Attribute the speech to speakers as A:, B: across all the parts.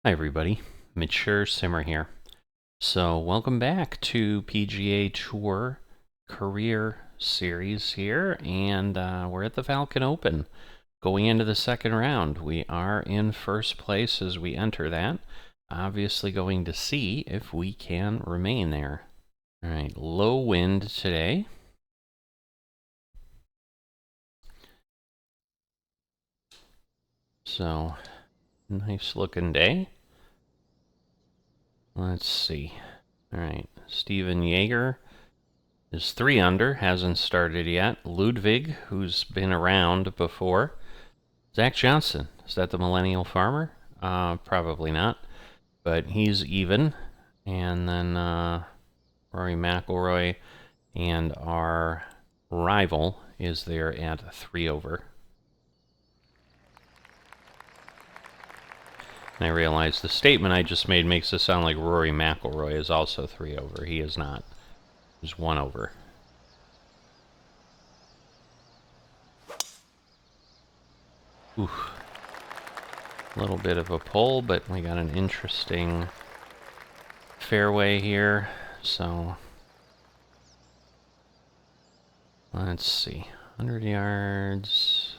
A: Hi everybody, Mature Simmer here. So welcome back to PGA Tour Career Series here, and we're at the Falcon Open. Going into the second round, we are in first place as we enter that. Obviously going to see if we can remain there. All right, low wind today. So, nice looking day. Let's see. All right, Steven Yeager is 3 under, hasn't started yet. Ludwig, who's been around before. Zach Johnson, is that the Millennial Farmer? Probably not, but he's even. And then Rory McIlroy and our rival is there at 3 over. And I realize the statement I just made makes it sound like Rory McIlroy is also 3 over. He is not. He's 1 over. Oof. A little bit of a pull, but we got an interesting fairway here, so let's see. 100 yards.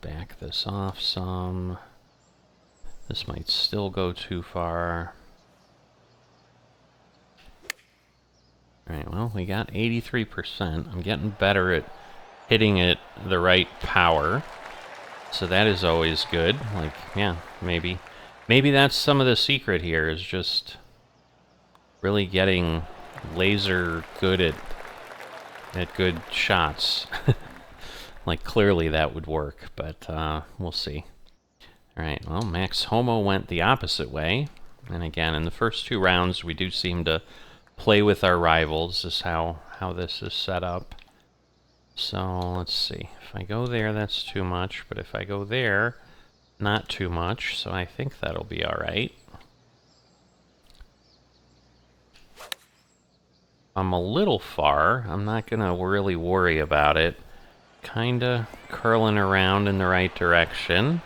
A: Back this off some. This might still go too far. Alright, well, we got 83%. I'm getting better at hitting it the right power. So that is always good. Like, yeah, maybe that's some of the secret here, is just really getting laser good at good shots. Like, clearly that would work, but we'll see. Alright, well, Max Homo went the opposite way. And again, in the first 2 rounds, we do seem to play with our rivals, is how this is set up. So, let's see. If I go there, that's too much, but if I go there, not too much, so I think that'll be alright. I'm a little far. I'm not going to really worry about it. Kinda curling around in the right direction.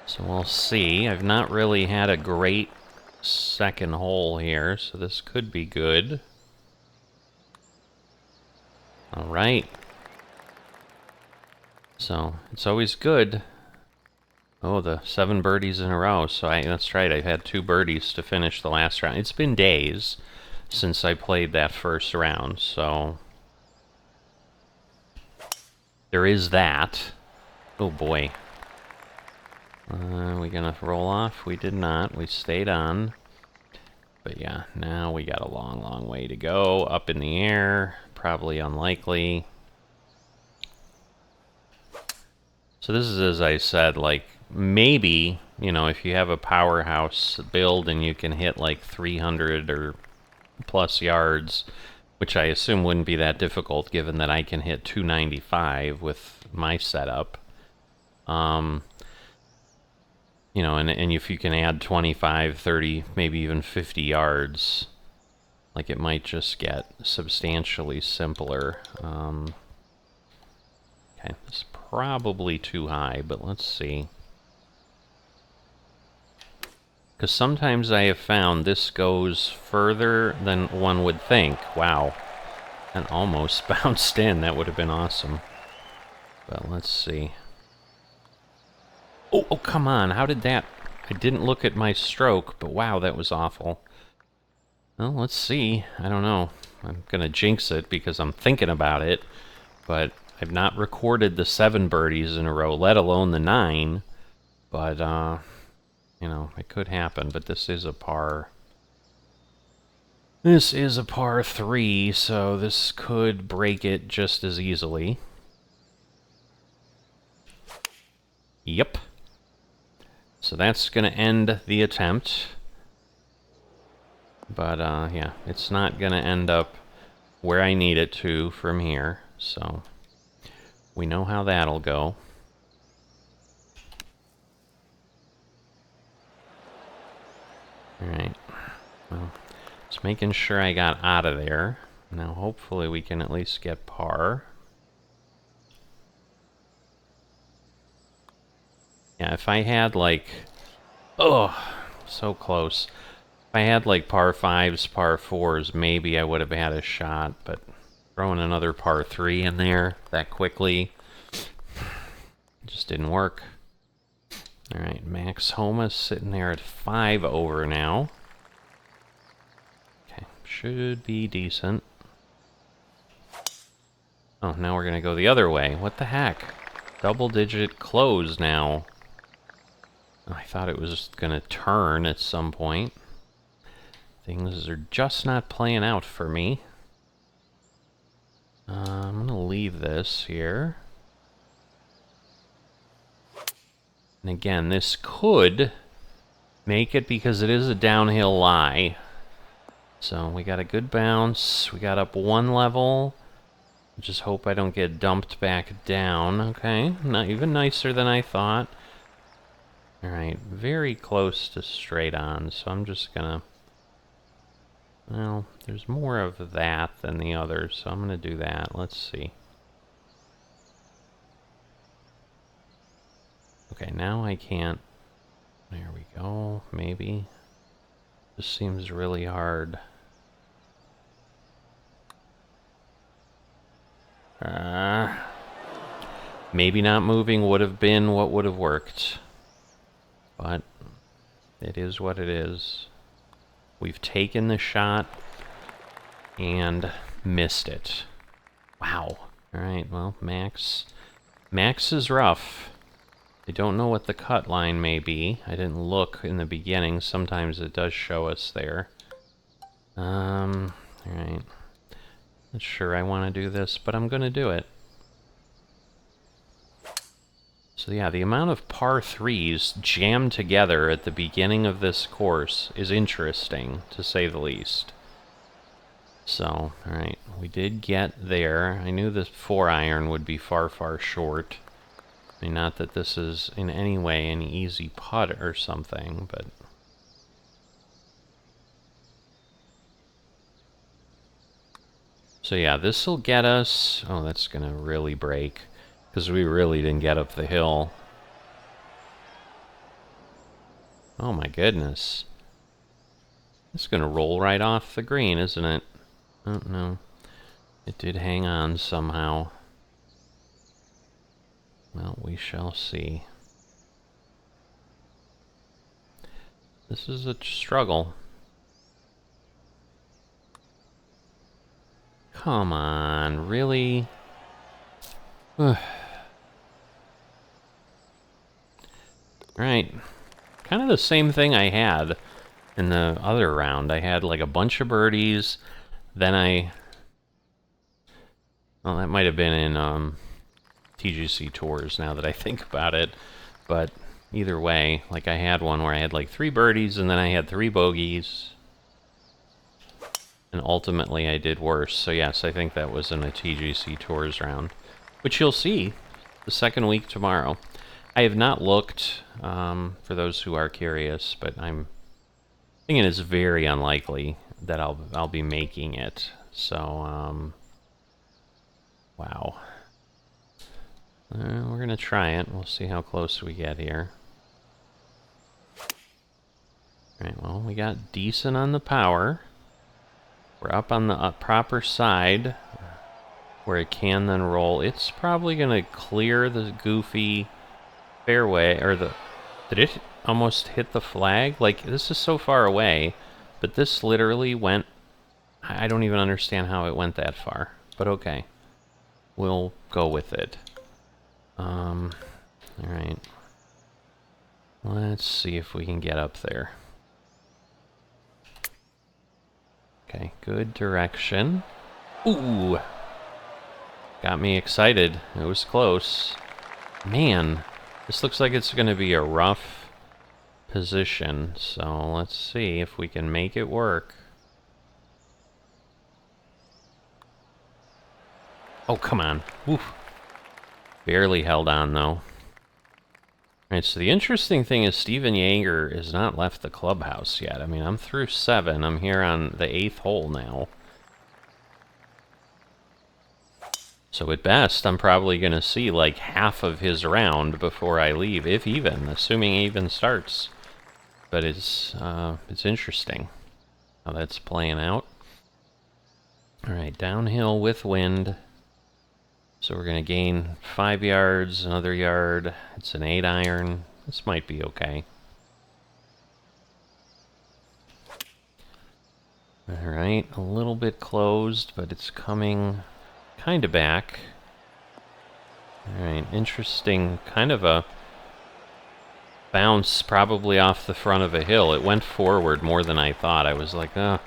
A: So we'll see. I've not really had a great second hole here, so this could be good. Alright. So, it's always good. Oh, the 7 birdies in a row. So that's right, I've had 2 birdies to finish the last round. It's been days since I played that first round, so there is that. Oh boy. We gonna roll off? We did not. We stayed on. But yeah, now we got a long, long way to go. Up in the air. Probably unlikely. So this is, as I said, like, maybe, you know, if you have a powerhouse build and you can hit like 300 or plus yards, which I assume wouldn't be that difficult given that I can hit 295 with my setup. You know, and if you can add 25, 30, maybe even 50 yards, like, it might just get substantially simpler. Okay, this is probably too high, but let's see. Because sometimes I have found this goes further than one would think. Wow. And almost bounced in. That would have been awesome. But let's see. Oh, come on. How did that... I didn't look at my stroke, but wow, that was awful. Well, let's see. I don't know. I'm going to jinx it because I'm thinking about it. But I've not recorded the 7 birdies in a row, let alone the 9. But, you know, it could happen. But this is a par... This is a par 3, so this could break it just as easily. Yep. So that's going to end the attempt. But, yeah, it's not going to end up where I need it to from here. So, we know how that'll go. Alright. Well, just making sure I got out of there. Now, hopefully we can at least get par. Yeah, if I had, like... Oh, so close. If I had like par 5s, par 4s, maybe I would have had a shot, but throwing another par 3 in there that quickly just didn't work. All right, Max Homa sitting there at 5 over now. Okay, should be decent. Oh, now we're going to go the other way. What the heck? Double-digit close now. I thought it was going to turn at some point. Things are just not playing out for me. I'm going to leave this here. And again, this could make it because it is a downhill lie. So we got a good bounce. We got up 1 level. Just hope I don't get dumped back down. Okay, not even nicer than I thought. Alright, very close to straight on, so I'm just gonna... Well, there's more of that than the others, so I'm gonna do that. Let's see. Okay, now I can't... There we go, maybe. This seems really hard. Maybe not moving would have been what would have worked. But it is what it is. We've taken the shot and missed it. Wow. Alright, well, Max. Max is rough. I don't know what the cut line may be. I didn't look in the beginning. Sometimes it does show us there. Alright. Not sure I want to do this, but I'm going to do it. So yeah, the amount of par 3s jammed together at the beginning of this course is interesting, to say the least. So, alright, we did get there. I knew this 4-iron would be far, far short. I mean, not that this is in any way an easy putt or something, but... So yeah, this'll get us... Oh, that's gonna really break, because we really didn't get up the hill. Oh my goodness. It's gonna roll right off the green, isn't it? Oh no. It did hang on somehow. Well, we shall see. This is a struggle. Come on, really? Right. Kind of the same thing I had in the other round. I had like a bunch of birdies, then well, that might have been in TGC Tours now that I think about it, but either way, like I had one where I had like 3 birdies and then I had 3 bogeys, and ultimately I did worse. So yes, I think that was in a TGC Tours round, which you'll see the second week tomorrow. I have not looked, for those who are curious, but I'm thinking it's very unlikely that I'll be making it. So, wow. We're gonna try it. We'll see how close we get here. Alright, well, we got decent on the power. We're up on the proper side where it can then roll. It's probably gonna clear the goofy fairway, or the... Did it almost hit the flag? Like, this is so far away, but this literally went... I don't even understand how it went that far, but okay. We'll go with it. Alright. Let's see if we can get up there. Okay, good direction. Ooh! Got me excited. It was close. Man, this looks like it's going to be a rough position, so let's see if we can make it work. Oh, come on. Oof. Barely held on, though. Alright, so the interesting thing is Steven Yeager has not left the clubhouse yet. I mean, I'm through 7. I'm here on the 8th hole now. So at best, I'm probably going to see like half of his round before I leave, if even, assuming he even starts. But it's interesting how that's playing out. All right, downhill with wind. So we're going to gain 5 yards, another yard. It's an 8-iron. This might be okay. All right, a little bit closed, but it's coming kind of back. All right, interesting, kind of a bounce probably off the front of a hill. It went forward more than I thought. I was like, I'm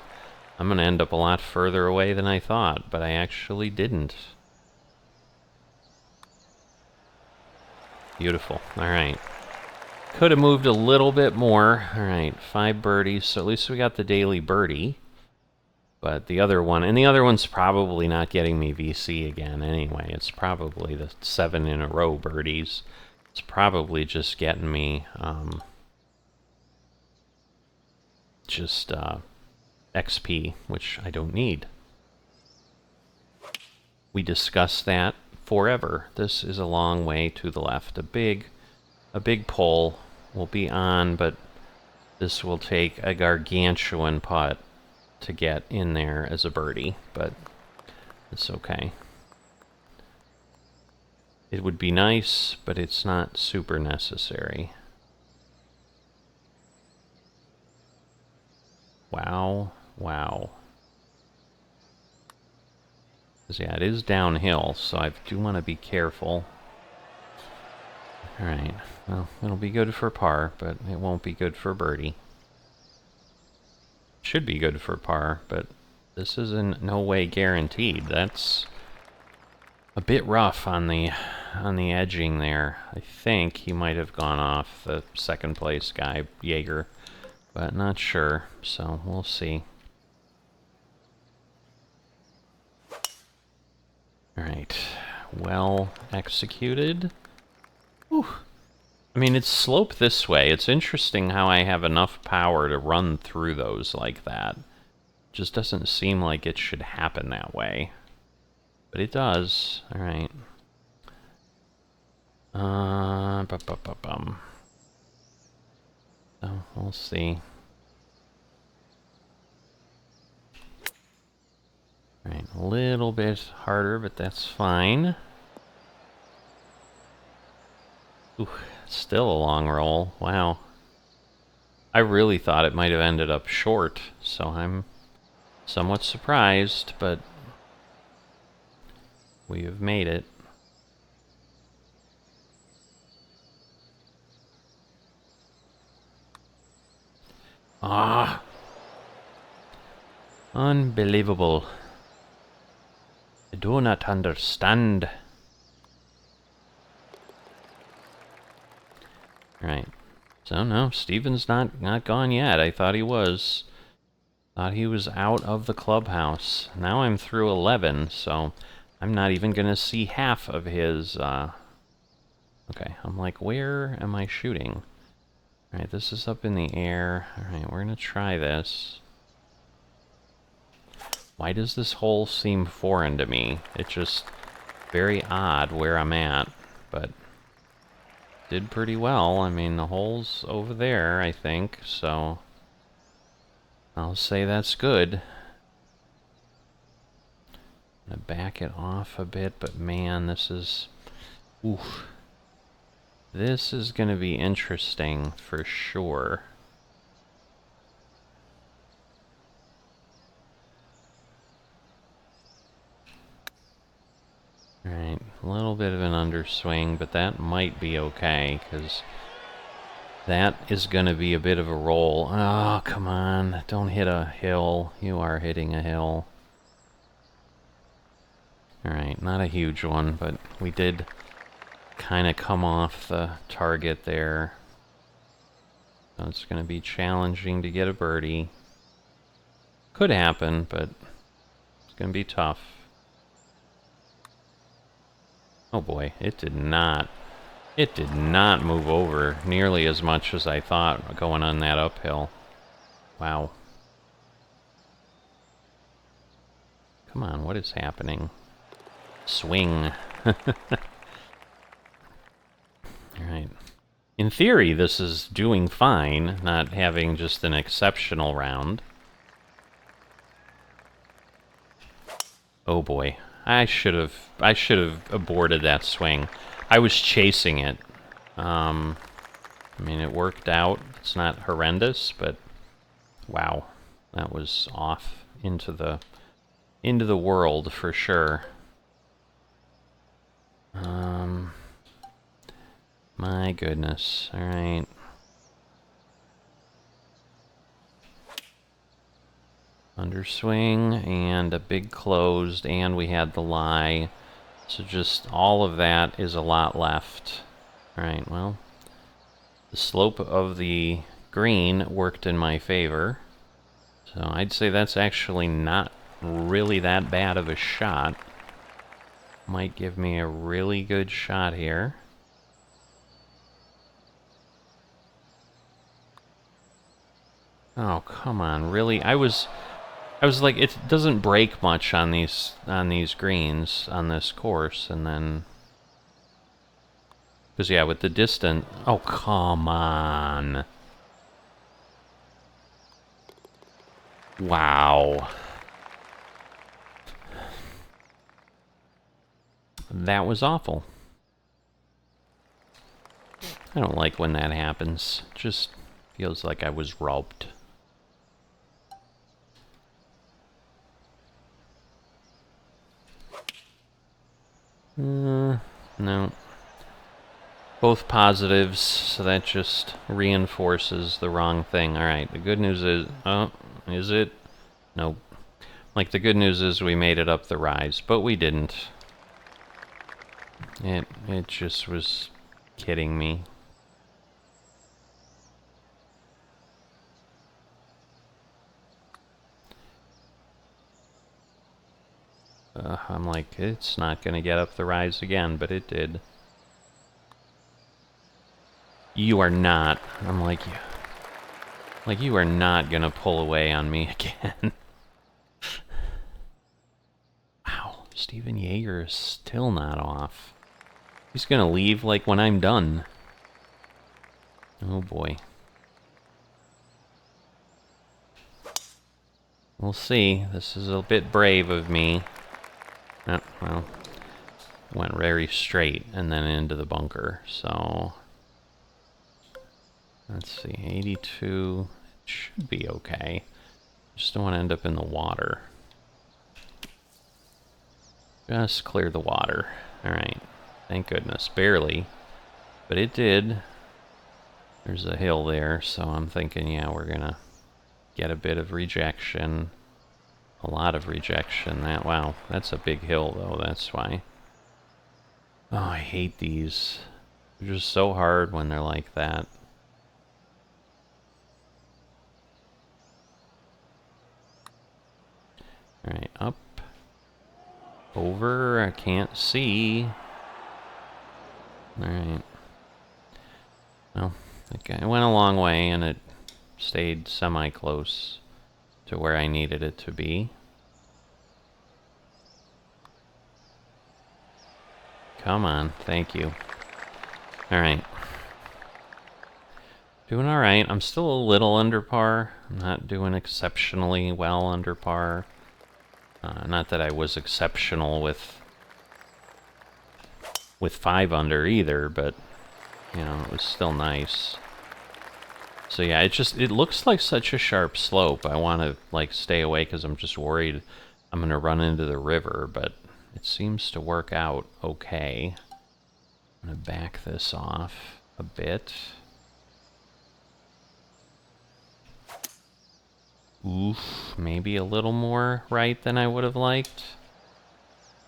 A: going to end up a lot further away than I thought, but I actually didn't. Beautiful. All right. Could have moved a little bit more. All right, 5 birdies, so at least we got the daily birdie. But the other one, and the other one's probably not getting me VC again anyway. It's probably the 7 in a row birdies. It's probably just getting me XP, which I don't need. We discussed that forever. This is a long way to the left. A big pole will be on, but this will take a gargantuan putt to get in there as a birdie, but it's okay. It would be nice, but it's not super necessary. Wow, wow. Yeah, it is downhill, so I do want to be careful. Alright, well, it'll be good for par, but it won't be good for birdie. Should be good for par, but this is in no way guaranteed. That's a bit rough on the edging there. I think he might have gone off the second place guy, Jaeger, but not sure, so we'll see. Alright, well executed. Whew. I mean, it's sloped this way. It's interesting how I have enough power to run through those like that. Just doesn't seem like it should happen that way. But it does. Alright. So, we'll see. Alright, a little bit harder, but that's fine. Ooh, still a long roll. Wow. I really thought it might have ended up short, so I'm somewhat surprised, but we have made it. Ah! Unbelievable. I do not understand. Right. So no, Steven's not gone yet. I thought he was. Thought he was out of the clubhouse. Now I'm through 11, so I'm not even gonna see half of his, Okay, I'm like, where am I shooting? Alright, this is up in the air. Alright, we're gonna try this. Why does this hole seem foreign to me? It's just very odd where I'm at, but did pretty well. I mean, the hole's over there, I think, so I'll say that's good. I'm gonna back it off a bit, but man, this is... Oof. This is gonna be interesting for sure. Alright, a little bit of an underswing, but that might be okay, because that is going to be a bit of a roll. Oh, come on. Don't hit a hill. You are hitting a hill. Alright, not a huge one, but we did kind of come off the target there. So it's going to be challenging to get a birdie. Could happen, but it's going to be tough. Oh boy, it did not move over nearly as much as I thought going on that uphill. Wow. Come on, what is happening? Swing. Alright. In theory, this is doing fine, not having just an exceptional round. Oh boy. I should have aborted that swing. I was chasing it. I mean, it worked out. It's not horrendous, but wow. That was off into the world for sure. My goodness. All right. Underswing and a big closed, and we had the lie. So just all of that is a lot left. All right, well, the slope of the green worked in my favor. So I'd say that's actually not really that bad of a shot. Might give me a really good shot here. Oh, come on, really? I was like, it doesn't break much on these greens on this course, and then, because yeah, with the distance. Oh, come on! Wow, that was awful. I don't like when that happens. Just feels like I was robbed. No. Both positives, so that just reinforces the wrong thing. Alright, the good news is... Oh, is it? Nope. Like, the good news is we made it up the rise, but we didn't. It just was kidding me. I'm like, it's not gonna get up the rise again, but it did. You are not. I'm like, you are not gonna pull away on me again. Wow, Steven Yeager is still not off. He's gonna leave, like, when I'm done. Oh boy. We'll see. This is a bit brave of me. Oh, well, went very straight and then into the bunker, so... Let's see, 82, it should be okay. Just don't want to end up in the water. Just clear the water. Alright, thank goodness, barely. But it did. There's a hill there, so I'm thinking, yeah, we're gonna get a bit of rejection. A lot of rejection. Wow, that's a big hill, though, that's why. Oh, I hate these. They're just so hard when they're like that. Alright, up. Over, I can't see. Alright. Well, okay, it went a long way, and it stayed semi-close to where I needed it to be. Come on, thank you. Alright. Doing alright. I'm still a little under par. I'm not doing exceptionally well under par. Not that I was exceptional with 5 under either, but, you know, it was still nice. So yeah, it looks like such a sharp slope. I want to, like, stay away because I'm just worried I'm going to run into the river, but it seems to work out okay. I'm going to back this off a bit. Oof, maybe a little more right than I would have liked.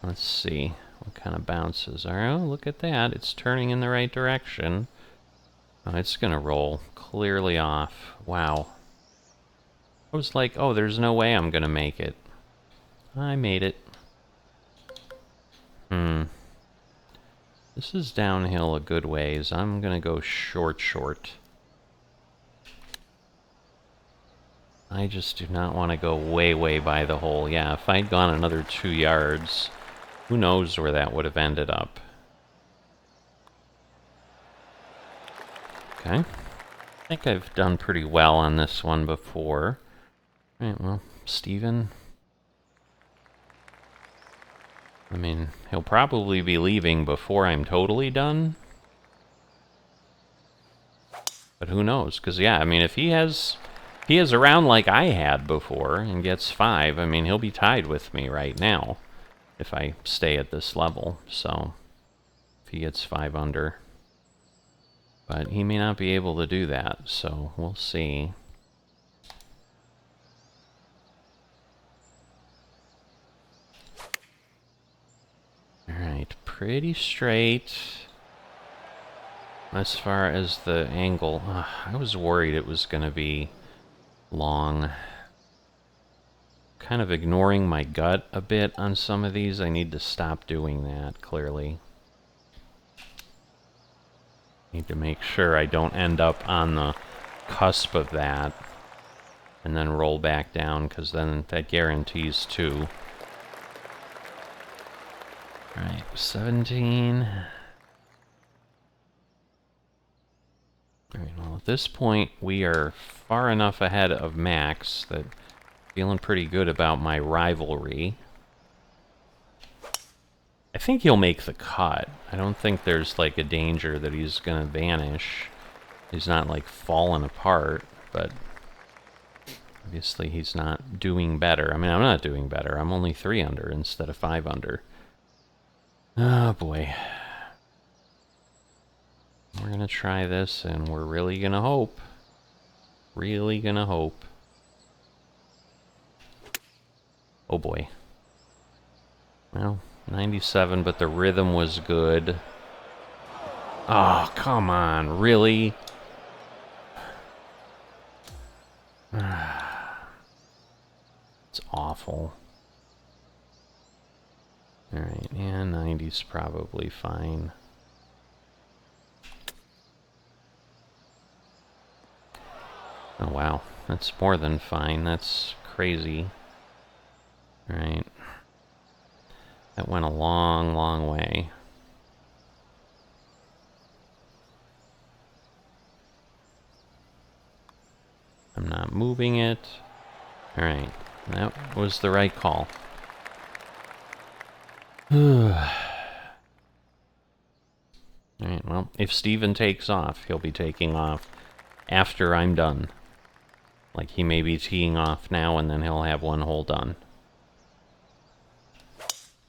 A: Let's see what kind of bounces are. Oh, look at that. It's turning in the right direction. Oh, it's going to roll clearly off. Wow. I was like, oh, there's no way I'm going to make it. I made it. This is downhill a good ways. I'm going to go short. I just do not want to go way by the hole. Yeah, if I'd gone another 2 yards, who knows where that would have ended up. Okay. I think I've done pretty well on this one before. Alright, well, Steven. I mean, he'll probably be leaving before I'm totally done. But who knows? Because, yeah, I mean, if he has a round like I had before and gets 5, I mean, he'll be tied with me right now if I stay at this level. So, if he gets 5 under. But he may not be able to do that, so we'll see. Alright, pretty straight. As far as the angle, I was worried it was going to be long. Kind of ignoring my gut a bit on some of these. I need to stop doing that, clearly. Need to make sure I don't end up on the cusp of that and then roll back down, because then that guarantees 2. Alright, 17. Alright, well, at this point, we are far enough ahead of Max that I'm feeling pretty good about my rivalry. I think he'll make the cut. I don't think there's, like, a danger that he's gonna vanish. He's not, like, falling apart, but obviously he's not doing better. I mean, I'm not doing better. I'm only 3 under instead of 5 under. Oh, boy. We're gonna try this, and we're really gonna hope. Really gonna hope. Oh boy. Well, 97, but the rhythm was good. Oh, come on, really? It's awful. Alright, and 90's probably fine. Oh wow, that's more than fine. That's crazy. Alright. That went a long, long way. I'm not moving it. Alright, that was the right call. Alright, well, if Steven takes off, he'll be taking off after I'm done. Like, he may be teeing off now, and then he'll have one hole done.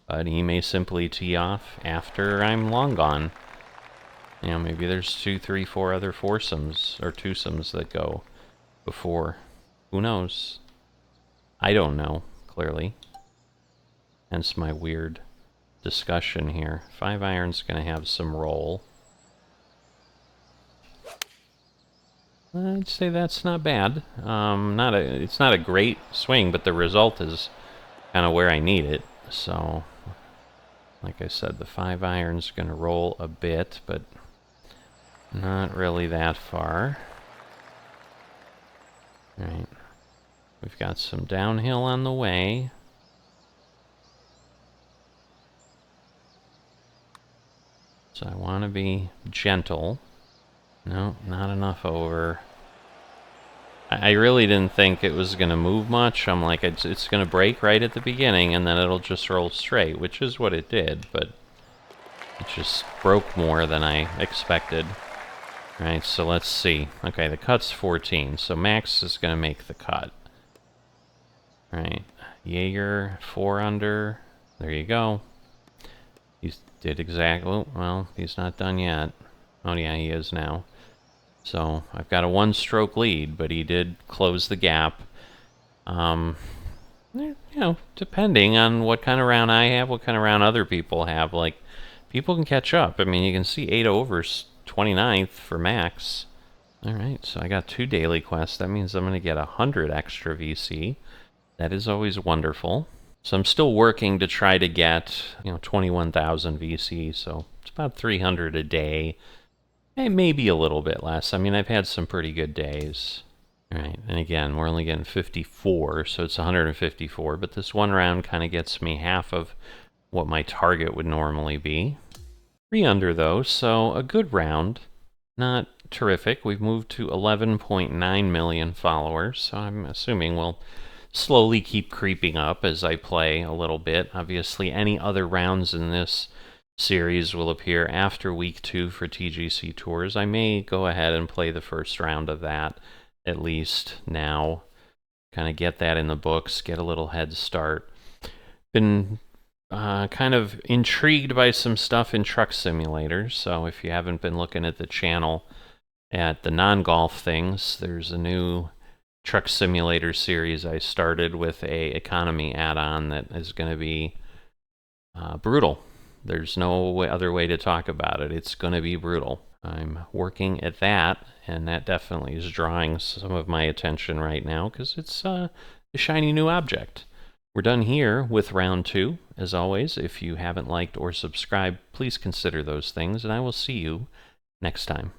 A: But he may simply tee off after I'm long gone. You know, maybe there's 2, 3, 4 other foursomes, or twosomes that go before. Who knows? I don't know, clearly. Hence my weird discussion here. 5-iron's gonna have some roll. I'd say that's not bad. It's not a great swing, but the result is kind of where I need it. So, like I said, the 5-iron's going to roll a bit, but not really that far. Alright. We've got some downhill on the way. So I want to be gentle. No, not enough over. I really didn't think it was going to move much. I'm like, it's going to break right at the beginning, and then it'll just roll straight, which is what it did, but it just broke more than I expected. Alright, so let's see. Okay, the cut's 14, so Max is going to make the cut. Alright, Jaeger, 4 under. There you go. He did exactly... Well, he's not done yet. Oh yeah, he is now. So, I've got a 1-stroke lead, but he did close the gap. You know, depending on what kind of round I have, what kind of round other people have, like, people can catch up. I mean, you can see 8 overs, 29th for Max. Alright, so I got 2 daily quests. That means I'm going to get 100 extra VC. That is always wonderful. So I'm still working to try to get, 21,000 VC, so it's about 300 a day. Maybe a little bit less. I mean, I've had some pretty good days. Alright, and again, we're only getting 54, so it's 154, but this one round kind of gets me half of what my target would normally be. 3 under, though, so a good round. Not terrific. We've moved to 11.9 million followers, so I'm assuming we'll slowly keep creeping up as I play a little bit. Obviously, any other rounds in this series will appear after week 2 for TGC Tours. I may go ahead and play the first round of that, at least now. Kind of get that in the books, get a little head start. Been kind of intrigued by some stuff in Truck Simulator, so if you haven't been looking at the channel at the non-golf things, there's a new Truck Simulator series I started with a economy add-on that is going to be brutal. There's no other way to talk about it. It's going to be brutal. I'm working at that, and that definitely is drawing some of my attention right now because it's a shiny new object. We're done here with round 2. As always, if you haven't liked or subscribed, please consider those things, and I will see you next time.